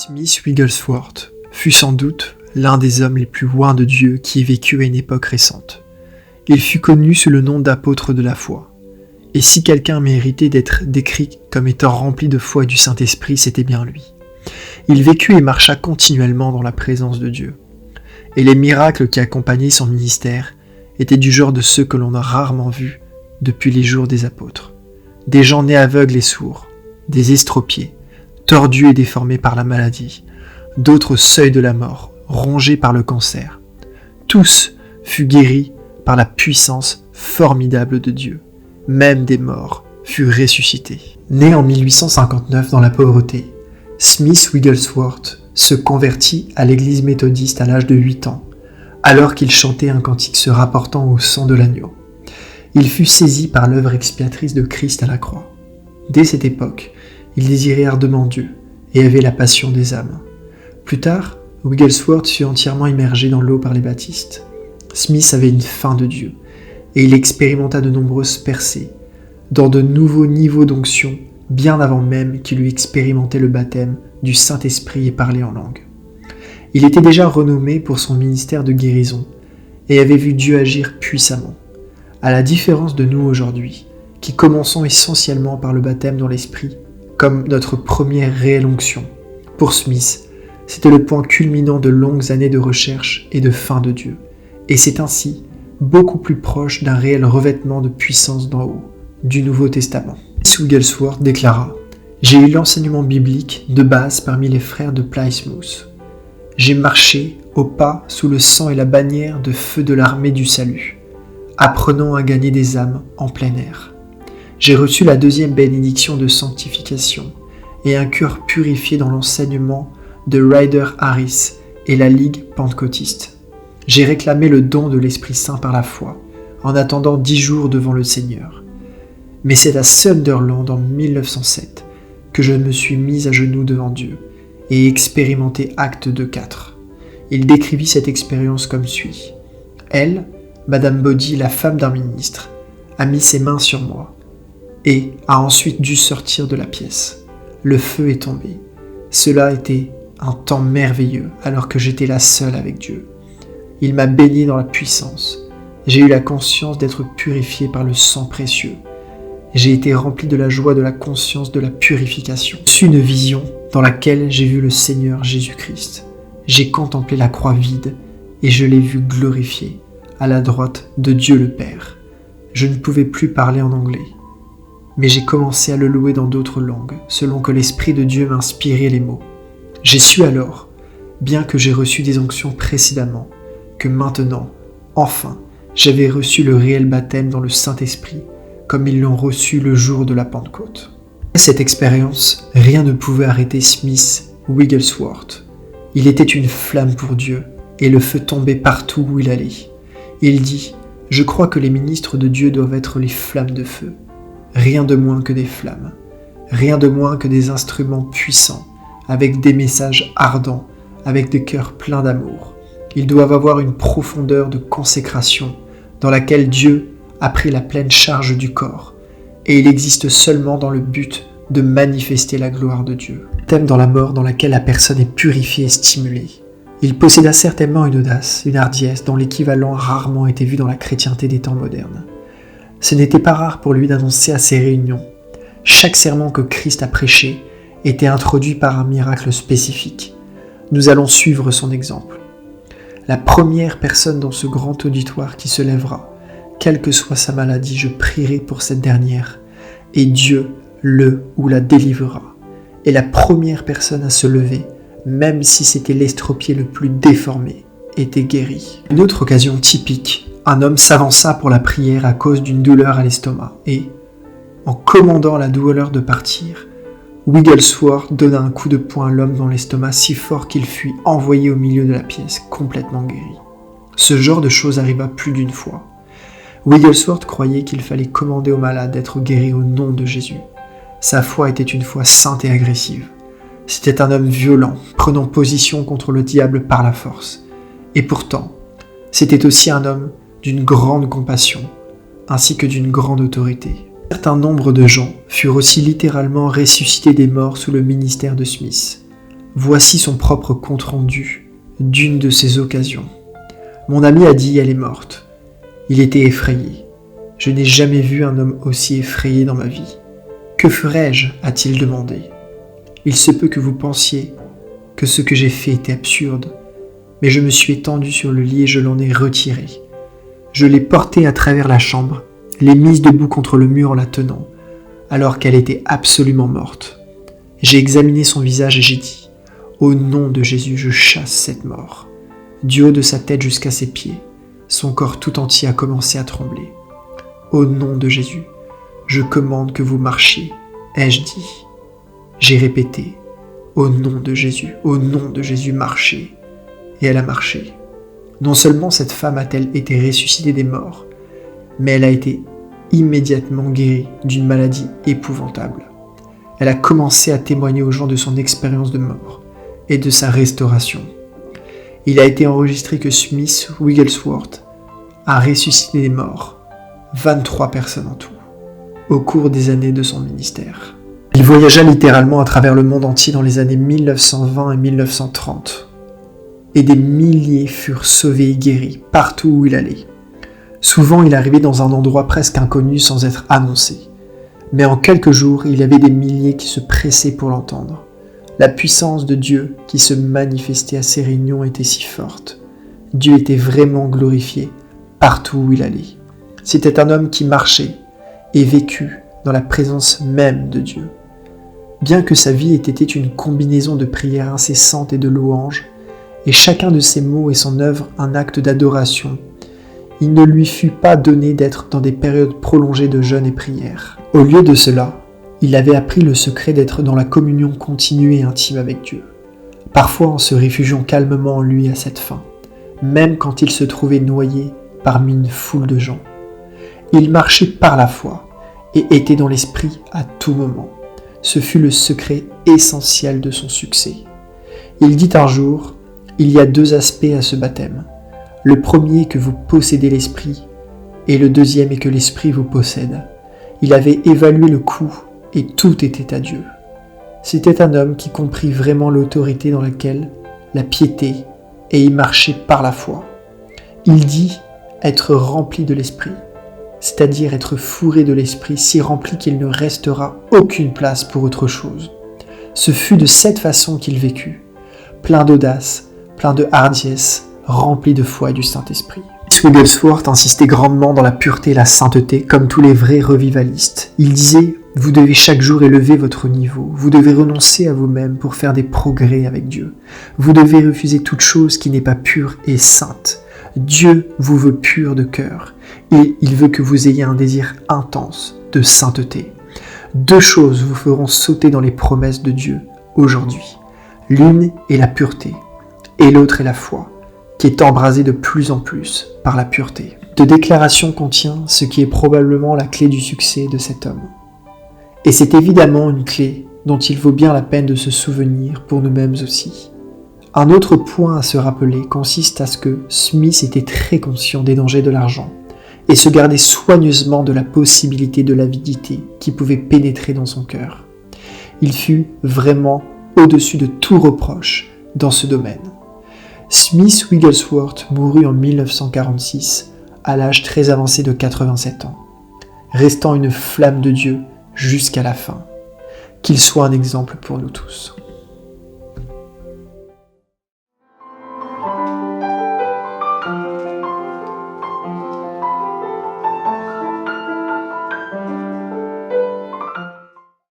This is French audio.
Smith Wigglesworth fut sans doute l'un des hommes les plus loin de Dieu qui ait vécu à une époque récente. Il fut connu sous le nom d'apôtre de la foi. Et si quelqu'un méritait d'être décrit comme étant rempli de foi et du Saint-Esprit, c'était bien lui. Il vécut et marcha continuellement dans la présence de Dieu. Et les miracles qui accompagnaient son ministère étaient du genre de ceux que l'on a rarement vus depuis les jours des apôtres. Des gens nés aveugles et sourds, des estropiés, tordus et déformés par la maladie, d'autres au seuil de la mort, rongés par le cancer. Tous furent guéris par la puissance formidable de Dieu. Même des morts furent ressuscités. Né en 1859 dans la pauvreté, Smith Wigglesworth se convertit à l'église méthodiste à l'âge de 8 ans, alors qu'il chantait un cantique se rapportant au sang de l'agneau. Il fut saisi par l'œuvre expiatrice de Christ à la croix. Dès cette époque, il désirait ardemment Dieu et avait la passion des âmes. Plus tard, Wigglesworth fut entièrement immergé dans l'eau par les baptistes. Smith avait une faim de Dieu et il expérimenta de nombreuses percées dans de nouveaux niveaux d'onction bien avant même qu'il eût expérimenté le baptême du Saint-Esprit et parlé en langue. Il était déjà renommé pour son ministère de guérison et avait vu Dieu agir puissamment, à la différence de nous aujourd'hui, qui commençons essentiellement par le baptême dans l'Esprit, comme notre première réelle onction. Pour Smith, c'était le point culminant de longues années de recherche et de faim de Dieu, et c'est ainsi beaucoup plus proche d'un réel revêtement de puissance d'en haut, du Nouveau Testament. Smith Wigglesworth déclara « J'ai eu l'enseignement biblique de base parmi les frères de Plymouth. J'ai marché au pas sous le sang et la bannière de feu de l'armée du salut, apprenant à gagner des âmes en plein air. J'ai reçu la deuxième bénédiction de sanctification et un cœur purifié dans l'enseignement de Ryder Harris et la Ligue pentecôtiste. J'ai réclamé le don de l'Esprit Saint par la foi, en attendant 10 jours devant le Seigneur. Mais c'est à Sunderland en 1907 que je me suis mis à genoux devant Dieu et expérimenté Acte 2:4. Il décrivit cette expérience comme suit. Elle, Madame Body, la femme d'un ministre, a mis ses mains sur moi et a ensuite dû sortir de la pièce. Le feu est tombé. Cela était un temps merveilleux alors que j'étais là seule avec Dieu. Il m'a baigné dans la puissance. J'ai eu la conscience d'être purifié par le sang précieux. J'ai été rempli de la joie de la conscience de la purification. J'ai eu une vision dans laquelle j'ai vu le Seigneur Jésus-Christ. J'ai contemplé la croix vide et je l'ai vu glorifié à la droite de Dieu le Père. Je ne pouvais plus parler en anglais, mais j'ai commencé à le louer dans d'autres langues, selon que l'Esprit de Dieu m'inspirait les mots. J'ai su alors, bien que j'ai reçu des onctions précédemment, que maintenant, enfin, j'avais reçu le réel baptême dans le Saint-Esprit, comme ils l'ont reçu le jour de la Pentecôte. À cette expérience, rien ne pouvait arrêter Smith Wigglesworth. Il était une flamme pour Dieu, et le feu tombait partout où il allait. Il dit « Je crois que les ministres de Dieu doivent être les flammes de feu. Rien de moins que des flammes. Rien de moins que des instruments puissants, avec des messages ardents, avec des cœurs pleins d'amour. Ils doivent avoir une profondeur de consécration dans laquelle Dieu a pris la pleine charge du corps, et il existe seulement dans le but de manifester la gloire de Dieu. Thème dans la mort dans laquelle la personne est purifiée et stimulée. Il posséda certainement une audace, une hardiesse dont l'équivalent a rarement été vu dans la chrétienté des temps modernes. Ce n'était pas rare pour lui d'annoncer à ses réunions. Chaque sermon que Christ a prêché était introduit par un miracle spécifique. Nous allons suivre son exemple. La première personne dans ce grand auditoire qui se lèvera, quelle que soit sa maladie, je prierai pour cette dernière, et Dieu le ou la délivrera. Et la première personne à se lever, même si c'était l'estropié le plus déformé, était guéri. Une autre occasion typique, un homme s'avança pour la prière à cause d'une douleur à l'estomac, et, en commandant la douleur de partir, Wigglesworth donna un coup de poing à l'homme dans l'estomac si fort qu'il fut envoyé au milieu de la pièce, complètement guéri. Ce genre de choses arriva plus d'une fois. Wigglesworth croyait qu'il fallait commander aux malades d'être guéris au nom de Jésus. Sa foi était une foi sainte et agressive. C'était un homme violent, prenant position contre le diable par la force. Et pourtant, c'était aussi un homme d'une grande compassion, ainsi que d'une grande autorité. Un certain nombre de gens furent aussi littéralement ressuscités des morts sous le ministère de Smith. Voici son propre compte-rendu d'une de ces occasions. Mon ami a dit « elle est morte ». Il était effrayé. Je n'ai jamais vu un homme aussi effrayé dans ma vie. « Que ferais-je » a-t-il demandé. « Il se peut que vous pensiez que ce que j'ai fait était absurde, mais je me suis étendu sur le lit et je l'en ai retiré. Je l'ai portée à travers la chambre, l'ai mise debout contre le mur en la tenant, alors qu'elle était absolument morte. J'ai examiné son visage et j'ai dit « Au nom de Jésus, je chasse cette mort ». Du haut de sa tête jusqu'à ses pieds, son corps tout entier a commencé à trembler. « Au nom de Jésus, je commande que vous marchiez », ai-je dit. J'ai répété « Au nom de Jésus, marchez ». Et elle a marché. Non seulement cette femme a-t-elle été ressuscitée des morts, mais elle a été immédiatement guérie d'une maladie épouvantable. Elle a commencé à témoigner aux gens de son expérience de mort et de sa restauration. Il a été enregistré que Smith Wigglesworth a ressuscité des morts, 23 personnes en tout, au cours des années de son ministère. Il voyagea littéralement à travers le monde entier dans les années 1920 et 1930, et des milliers furent sauvés et guéris partout où il allait. Souvent, il arrivait dans un endroit presque inconnu sans être annoncé, mais en quelques jours, il y avait des milliers qui se pressaient pour l'entendre. La puissance de Dieu qui se manifestait à ces réunions était si forte. Dieu était vraiment glorifié partout où il allait. C'était un homme qui marchait et vécut dans la présence même de Dieu. Bien que sa vie ait été une combinaison de prières incessantes et de louanges, et chacun de ses mots et son œuvre un acte d'adoration, il ne lui fut pas donné d'être dans des périodes prolongées de jeûne et prière. Au lieu de cela, il avait appris le secret d'être dans la communion continue et intime avec Dieu, parfois en se réfugiant calmement en lui à cette fin, même quand il se trouvait noyé parmi une foule de gens. Il marchait par la foi et était dans l'esprit à tout moment. Ce fut le secret essentiel de son succès. Il dit un jour, « Il y a 2 aspects à ce baptême. Le premier est que vous possédez l'esprit, et le deuxième est que l'esprit vous possède. » Il avait évalué le coût, et tout était à Dieu. C'était un homme qui comprit vraiment l'autorité dans laquelle la piété et y marcher par la foi. Il dit être rempli de l'esprit, c'est-à-dire être fourré de l'esprit, si rempli qu'il ne restera aucune place pour autre chose. Ce fut de cette façon qu'il vécut, plein d'audace, plein de hardiesse, rempli de foi et du Saint-Esprit. Wigglesworth insistait grandement dans la pureté et la sainteté, comme tous les vrais revivalistes. Il disait « Vous devez chaque jour élever votre niveau, vous devez renoncer à vous-même pour faire des progrès avec Dieu. Vous devez refuser toute chose qui n'est pas pure et sainte. Dieu vous veut pur de cœur, et il veut que vous ayez un désir intense de sainteté. 2 choses vous feront sauter dans les promesses de Dieu aujourd'hui. L'une est la pureté, et l'autre est la foi, qui est embrasée de plus en plus par la pureté. De déclaration contient ce qui est probablement la clé du succès de cet homme. Et c'est évidemment une clé dont il vaut bien la peine de se souvenir pour nous-mêmes aussi. Un autre point à se rappeler consiste à ce que Smith était très conscient des dangers de l'argent et se gardait soigneusement de la possibilité de l'avidité qui pouvait pénétrer dans son cœur. Il fut vraiment au-dessus de tout reproche dans ce domaine. Smith Wigglesworth mourut en 1946 à l'âge très avancé de 87 ans, restant une flamme de Dieu jusqu'à la fin. Qu'il soit un exemple pour nous tous.